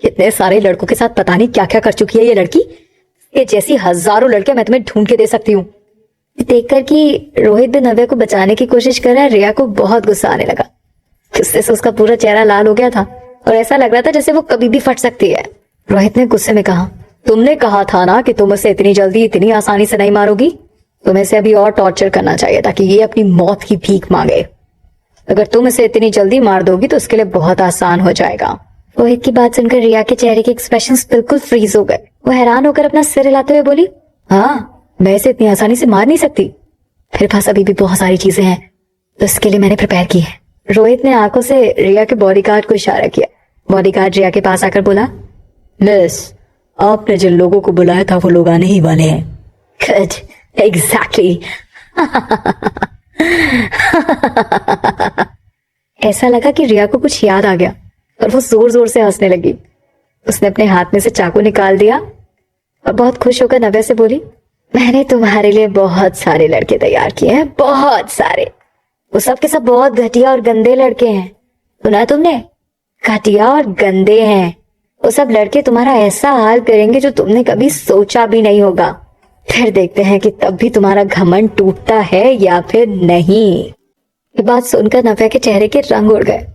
इतने सारे लड़कों के साथ पता नहीं क्या क्या कर चुकी है ये लड़की। ये जैसी हजारों लड़के मैं तुम्हें ढूंढ के दे सकती हूँ। देखकर कि रोहित भी नव्या को बचाने की कोशिश कर रहा है, रिया को बहुत गुस्सा आने लगा। गुस्से से उसका पूरा चेहरा लाल हो गया था और ऐसा लग रहा था जैसे वो कभी भी फट सकती है। रोहित ने गुस्से में कहा, तुमने कहा था ना कि तुम उसे इतनी जल्दी इतनी आसानी से नहीं मारोगी। तुम्हें इसे अभी और टॉर्चर करना चाहिए ताकि ये अपनी मौत की भीख मांगे। अगर तुम इसे इतनी जल्दी मार दोगी तो उसके लिए बहुत आसान हो जाएगा। रोहित की बात सुनकर रिया के चेहरे के एक्सप्रेशंस बिल्कुल फ्रीज हो गए। वो हैरान होकर अपना सिर हिलाते हुए बोली, हाँ, मैं इसे इतनी आसानी से मार नहीं सकती। मेरे पास अभी भी बहुत सारी चीजें हैं तो इसके लिए मैंने प्रिपेयर की है। रोहित ने आंखों से रिया के बॉडीगार्ड को इशारा किया। बॉडीगार्ड रिया के पास आकर बोला, मिस, आपने जिन लोगों को बुलाया था वो लोग आने ही वाले हैं। Good, exactly. ऐसा लगा कि रिया को कुछ याद आ गया और वो जोर जोर से हंसने लगी। उसने अपने हाथ में से चाकू निकाल दिया और बहुत खुश होकर नव्या से बोली, मैंने तुम्हारे लिए बहुत सारे लड़के तैयार किए हैं, बहुत सारे। वो सब के सब बहुत घटिया और गंदे लड़के हैं। सुना तुमने? घटिया और गंदे हैं। वो सब लड़के तुम्हारा ऐसा हाल करेंगे जो तुमने कभी सोचा भी नहीं होगा। फिर देखते हैं कि तब भी तुम्हारा घमंड टूटता है या फिर नहीं। ये बात सुनकर नव्या के चेहरे के रंग उड़ गए।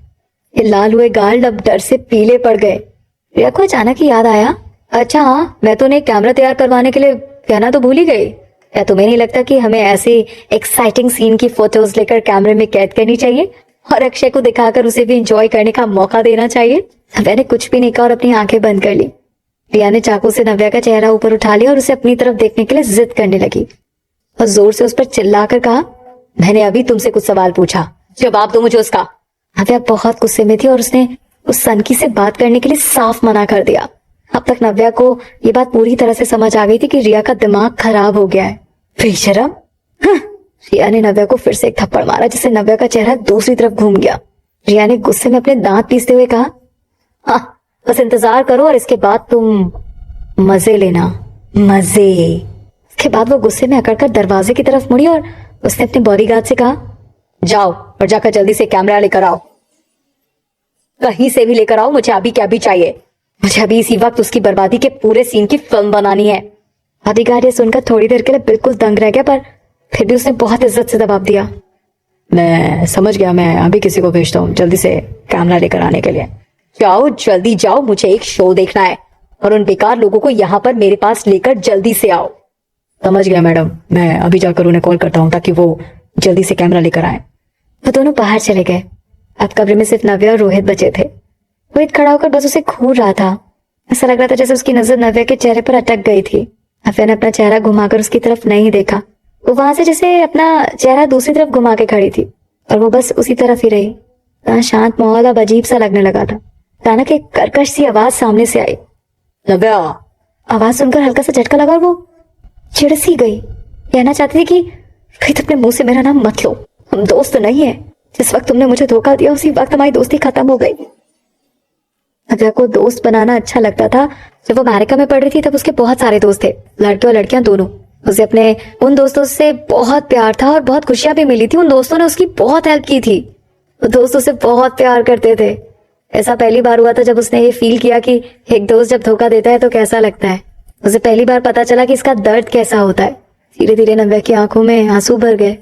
ये लाल हुए गाल अब डर से पीले पड़ गए। रिया को अचानक ही याद आया, अच्छा हाँ, मैं तो उन्हें कैमरा तैयार करवाने के लिए कहना तो भूल ही गई। क्या तुम्हें नहीं लगता कि हमें ऐसे एक्साइटिंग सीन की फोटोज लेकर कैमरे में कैद करनी चाहिए और अक्षय को दिखाकर उसे भी एंजॉय करने का मौका देना चाहिए? नव्या ने कुछ भी नहीं कहा और अपनी आंखें बंद कर ली। रिया ने चाकू से नव्या का चेहरा ऊपर उठा लिया और उसे अपनी तरफ देखने के लिए जिद करने लगी और जोर से उस पर चिल्लाकर कहा, मैंने अभी तुमसे कुछ सवाल पूछा, जवाब दो मुझे उसका। नव्या बहुत गुस्से में थी और उसने उस सनकी से बात करने के लिए साफ मना कर दिया। अब तक नव्या को ये बात पूरी तरह से समझ आ गई थी कि रिया का दिमाग खराब हो गया है। बेशरम। रिया ने नव्या को फिर से एक थप्पड़ मारा जिससे नव्या का चेहरा दूसरी तरफ घूम गया। रिया ने गुस्से में अपने दांत पीसते हुए कहा, हाँ, बस इंतजार करो और इसके बाद तुम मजे लेना, मजे। इसके बाद वो गुस्से में अकड़कर दरवाजे की तरफ मुड़ी और उसने अपने बॉडीगार्ड से कहा, जाओ और जाकर जल्दी से कैमरा लेकर आओ, कहीं से भी लेकर आओ, मुझे अभी क्या भी चाहिए। मुझे अभी इसी वक्त उसकी बर्बादी के पूरे सीन की फिल्म बनानी है। बॉडीगार्ड ये सुनकर थोड़ी देर के लिए बिल्कुल दंग रह गया, पर फिर भी उसने बहुत इज्जत से जवाब दिया, मैं समझ गया, मैं अभी किसी को भेजता हूँ जल्दी से कैमरा लेकर आने के लिए। जाओ, जल्दी जाओ, मुझे एक शो देखना है और उन बेकार लोगों को यहाँ पर मेरे पास लेकर जल्दी से आओ। समझ गया मैडम, मैं अभी जाकर उन्हें कॉल करता हूँ ताकि वो जल्दी से कैमरा लेकर आए। वो दोनों बाहर चले गए। अब कमरे में सिर्फ नव्या और रोहित बचे थे। रोहित खड़ा होकर बस उसे घूर रहा था। ऐसा लग रहा था जैसे उसकी नजर नव्या के चेहरे पर अटक गई थी। नव्या ने अपना चेहरा घुमाकर उसकी तरफ नहीं देखा। वो वहां से जैसे अपना चेहरा दूसरी तरफ घुमा के खड़ी थी और वो बस उसी तरफ ही रही। शांत माहौल अब अजीब सा लगने लगा था। अचानक एक कर्कश सी आवाज सामने से आई, नव्या। आवाज सुनकर हल्का सा झटका लगा और वो चिढ़ सी गई। कहना चाहती थी कि रोहित, अपने मुंह से मेरा नाम मत लो, हम दोस्त नहीं है। जिस वक्त तुमने मुझे धोखा दिया उसी वक्त हमारी दोस्ती खत्म हो गई। नव्या को दोस्त बनाना अच्छा लगता था। जब वो अमेरिका में पढ़ रही थी तब उसके बहुत सारे दोस्त थे, लड़के और लड़कियां दोनों। उसे अपने उन दोस्तों से बहुत प्यार था और बहुत खुशियां भी मिली थी। उन दोस्तों ने उसकी बहुत हेल्प की थी। वो दोस्त उसे बहुत प्यार करते थे। ऐसा पहली बार हुआ था जब उसने ये फील किया कि एक दोस्त जब धोखा देता है तो कैसा लगता है। उसे पहली बार पता चला कि इसका दर्द कैसा होता है। धीरे धीरे नव्या की आंखों में आंसू भर गए।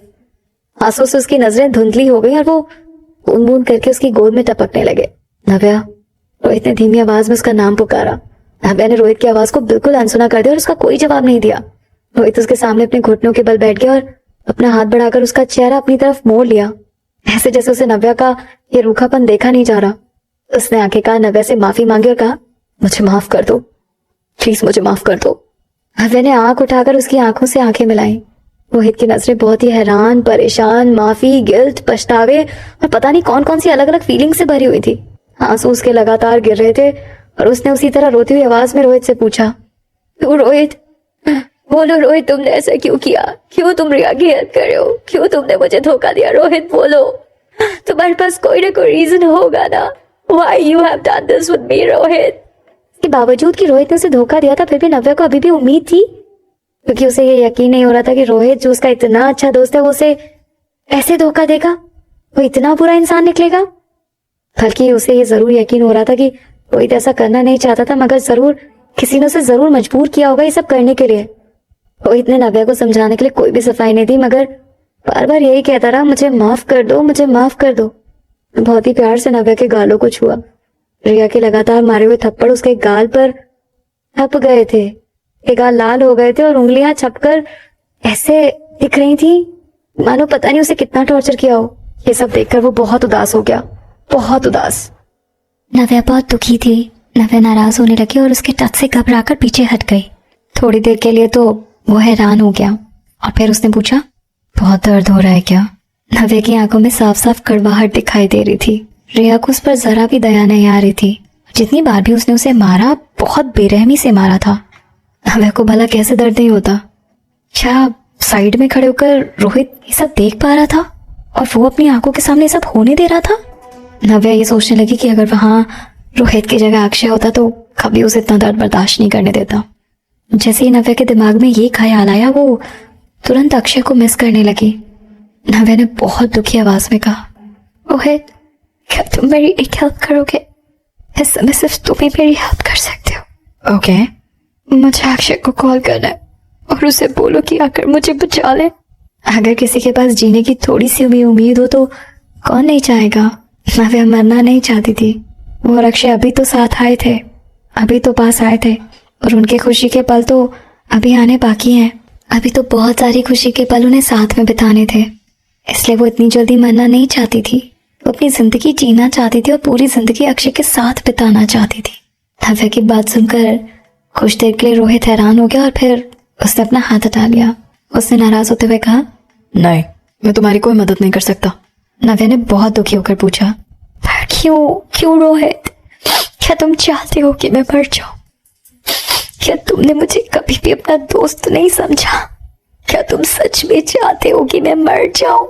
आंसू से उसकी नजरें धुंधली हो गई और वो बूंद बूंद करके उसकी गोद में टपकने लगे। नव्या, रोहित ने धीमी आवाज में उसका नाम पुकारा। नव्या ने रोहित की आवाज को बिल्कुल अनसुना कर दिया और उसका कोई जवाब नहीं दिया। रोहित उसके सामने अपने घुटनों के बल बैठ गया और अपना हाथ बढ़ाकर उसका चेहरा अपनी तरफ मोड़ लिया, ऐसे जैसे उसे नव्या का ये रूखापन देखा नहीं जा रहा। उसने आखिरकार नव्या से माफी मांगी और कहा, मुझे माफ कर दो, प्लीज मुझे माफ कर दो। नव्या ने आंख उठाकर उसकी आंखों से आंखें मिलाई। रोहित की नजरें बहुत ही हैरान, परेशान, माफी, गिल्ट, पछतावे और पता नहीं कौन कौन सी अलग अलग फीलिंग से भरी हुई थी। आंसू उसके लगातार गिर रहे थे और उसने उसी तरह रोती हुई आवाज में रोहित से पूछा, तू रोहित, बोलो रोहित, तुमने ऐसा क्यों किया? क्यों तुम रिया की हेल्प कर रहे हो? क्यों तुमने मुझे धोखा दिया? रोहित बोलो, तुम्हारे पास कोई ना कोई रीजन होगा ना। Why you have done this with me, Rohit? इसके बावजूद कि रोहित ने उसे धोखा दिया था फिर भी नव्या को अभी भी उम्मीद थी, क्योंकि उसे ये यकीन नहीं हो रहा था कि रोहित जो उसका इतना अच्छा दोस्त है वो उसे ऐसे धोखा देगा, वो इतना बुरा इंसान निकलेगा। बल्कि उसे ये जरूर यकीन हो रहा था कि रोहित ऐसा करना नहीं चाहता था, मगर जरूर किसी ने उसे जरूर मजबूर किया होगा ये सब करने के लिए। रोहित ने नव्या को समझाने के लिए कोई भी सफाई नहीं दी, मगर बार बार यही कहता रहा, मुझे माफ कर दो, मुझे माफ कर दो। बहुत ही प्यार से नव्या के गालों को छुआ। रिया के लगातार मारे हुए थप्पड़ उसके गाल पर थप गए थे। ये गाल लाल हो गए थे और उंगलियां छपकर ऐसे दिख रही थी मानो पता नहीं उसे कितना टॉर्चर किया हो। ये सब देखकर वो बहुत उदास हो गया, बहुत उदास। नव्या बहुत दुखी थी। नव्या नाराज होने लगी और उसके टच से घबराकर पीछे हट गई। थोड़ी देर के लिए तो वो हैरान हो गया और फिर उसने पूछा, बहुत दर्द हो रहा है क्या? नव्या की आंखों में साफ साफ कड़वाहट दिखाई दे रही थी। रिया को उस पर जरा भी दया नहीं आ रही थी। जितनी बार भी उसने उसे मारा, बहुत बेरहमी से मारा था। नव्या को भला कैसे दर्द नहीं होता? क्या साइड में खड़े होकर रोहित ये सब देख पा रहा था और वो अपनी आंखों के सामने सब होने दे रहा था? नव्या ये सोचने लगी कि अगर वहां रोहित की जगह अक्षय होता तो कभी उसे इतना दर्द बर्दाश्त नहीं करने देता। जैसे ही नव्या के दिमाग में ये ख्याल आया, वो तुरंत अक्षय को मिस करने लगी। नव्या ने बहुत दुखी आवाज में कहा, रोहित, क्या तुम मेरी एक हेल्प करोगे? इस समय सिर्फ तुम ही मेरी हेल्प कर सकते हो। ओके, मुझे अक्षय को कॉल करना है और उसे बोलो कि आकर मुझे बचा ले। अगर किसी के पास जीने की थोड़ी सी भी उम्मीद हो तो कौन नहीं चाहेगा। नव्या मरना नहीं चाहती थी। वो और अक्षय अभी तो साथ आए थे, अभी तो पास आए थे और उनके खुशी के पल तो अभी आने बाकी हैं। अभी तो बहुत सारी खुशी के पल उन्हें साथ में बिताने थे, इसलिए वो इतनी जल्दी मरना नहीं चाहती थी। वो अपनी जिंदगी जीना चाहती थी और पूरी जिंदगी अक्षय के साथ बिताना चाहती थी। नव्या की बात सुनकर कुछ देर के लिए रोहित हैरान हो गया और फिर उसने अपना हाथ हटा लिया। उसने नाराज होते हुए कहा, नहीं, मैं तुम्हारी कोई मदद नहीं कर सकता। नव्या ने बहुत दुखी होकर पूछा, क्यों रोहित? क्या तुम चाहते हो कि मैं मर जाऊं? क्या तुमने मुझे कभी भी अपना दोस्त नहीं समझा? क्या तुम सच में चाहते हो कि मैं मर जाऊं?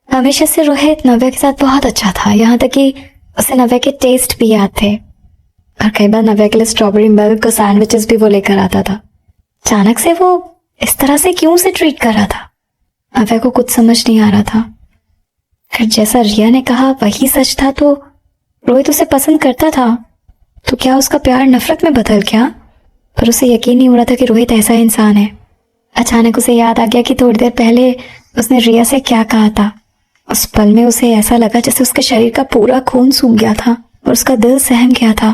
हमेशा से रोहित नव्या के साथ बहुत अच्छा था, यहाँ तक कि उसे नव्या के टेस्ट भी याद थे और कई बार नव्या के लिए स्ट्रॉबेरी मिल्क और सैंडविचेस भी वो लेकर आता था। अचानक से वो इस तरह से क्यों उसे ट्रीट कर रहा था? नव्या को कुछ समझ नहीं आ रहा था। फिर जैसा रिया ने कहा वही सच था, तो रोहित उसे पसंद करता था, तो क्या उसका प्यार नफरत में बदल गया? पर उसे यकीन नहीं हो रहा था कि रोहित ऐसा इंसान है। अचानक उसे याद आ गया कि थोड़ी देर पहले उसने रिया से क्या कहा था। उस पल में उसे ऐसा लगा जैसे उसके शरीर का पूरा खून सूख गया था और उसका दिल सहम गया था।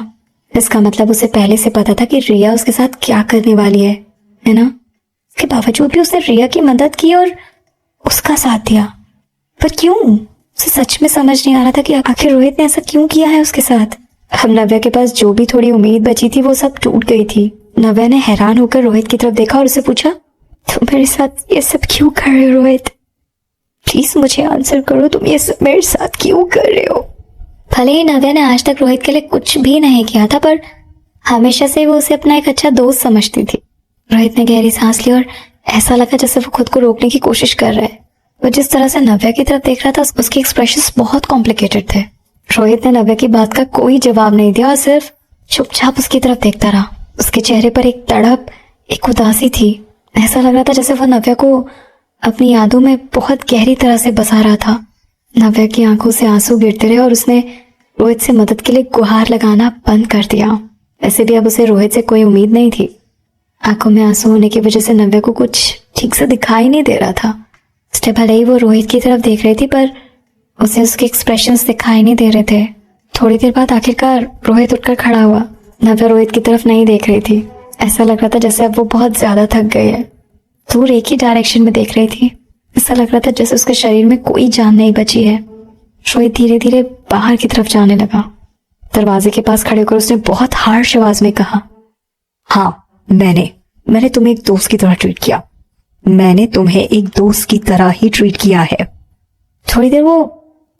इसका मतलब उसे पहले से पता था कि रिया उसके साथ क्या करने वाली है ना? इसके बावजूद भी उसने रिया की मदद की और उसका साथ दिया। पर क्यों? उसे सच में समझ नहीं आ रहा था कि आखिर रोहित ने ऐसा क्यों किया है उसके साथ। अब नव्या के पास जो भी थोड़ी उम्मीद बची थी वो सब टूट गई थी। नव्या ने हैरान होकर रोहित की तरफ देखा और उसे पूछा, तुम मेरे साथ ये सब क्यों कर रहे हो रोहित? प्लीज मुझे आंसर करो, तुम ये सब मेरे साथ क्यों कर रहे हो? भले ही नव्या ने आज तक रोहित के लिए कुछ भी नहीं किया था, पर हमेशा से वो उसे अपना एक अच्छा दोस्त समझती थी। रोहित ने गहरी सांस ली और ऐसा लगा जैसे वो खुद को रोकने की कोशिश कर रहा है। वो जिस तरह से नव्या की तरफ देख रहा था उसके एक्सप्रेशंस बहुत कॉम्प्लिकेटेड थे। रोहित ने नव्या की बात का कोई जवाब नहीं दिया और सिर्फ चुपचाप उसकी तरफ देखता रहा। उसके चेहरे पर एक तड़प, एक उदासी थी। ऐसा लग रहा था जैसे वो नव्या को अपनी यादों में बहुत गहरी तरह से बसा रहा था। नव्या की आंखों से आंसू गिरते रहे और उसने रोहित से मदद के लिए गुहार लगाना बंद कर दिया। वैसे भी अब उसे रोहित से कोई उम्मीद नहीं थी। आंखों में आंसू होने की वजह से नव्या को कुछ ठीक से दिखाई नहीं दे रहा था। इसलिए भले ही वो रोहित की तरफ देख रही थी, पर उसे उसके एक्सप्रेशंस दिखाई नहीं दे रहे थे। थोड़ी देर बाद आखिरकार रोहित उठकर खड़ा हुआ। नव्या रोहित की तरफ नहीं देख रही थी। ऐसा लग रहा था जैसे अब वो बहुत ज्यादा थक गई है। दूर एक ही डायरेक्शन में देख रही थी। ऐसा लग रहा था जैसे उसके शरीर में कोई जान नहीं बची है। रोहित धीरे धीरे बाहर की तरफ जाने लगा। दरवाजे के पास खड़े होकर उसने बहुत हार्श आवाज में कहा, हाँ, मैंने तुम्हें एक दोस्त की तरह ट्रीट किया। मैंने तुम्हें एक दोस्त की तरह ही ट्रीट किया है। थोड़ी देर वो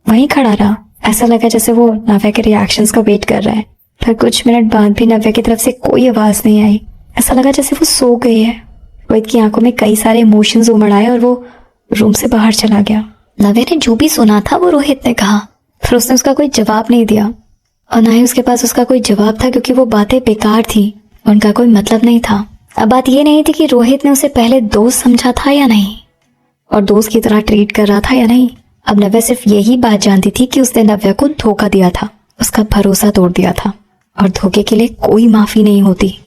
वहीं खड़ा रहा। ऐसा लगा जैसे वो नव्या के रिएक्शंस का वेट कर रहा है। फिर कुछ मिनट बाद भी नव्या की तरफ से कोई आवाज नहीं आई। ऐसा लगा जैसे वो सो गई है। रोहित की आंखों में कई सारे इमोशंस उमड़ आए और वो रूम से बाहर चला गया। नव्या ने जो भी सुना था वो रोहित ने कहा। फिर उसने उसका कोई जवाब नहीं दिया और ना ही उसके पास उसका कोई जवाब था, क्योंकि वो बातें बेकार थी, उनका कोई मतलब नहीं था। अब बात ये नहीं थी कि रोहित ने उसे पहले दोस्त समझा था या नहीं और दोस्त की तरह ट्रीट कर रहा था या नहीं। अब नव्या सिर्फ यही बात जानती थी कि उसने नव्या को धोखा दिया था, उसका भरोसा तोड़ दिया था और धोखे के लिए कोई माफी नहीं होती।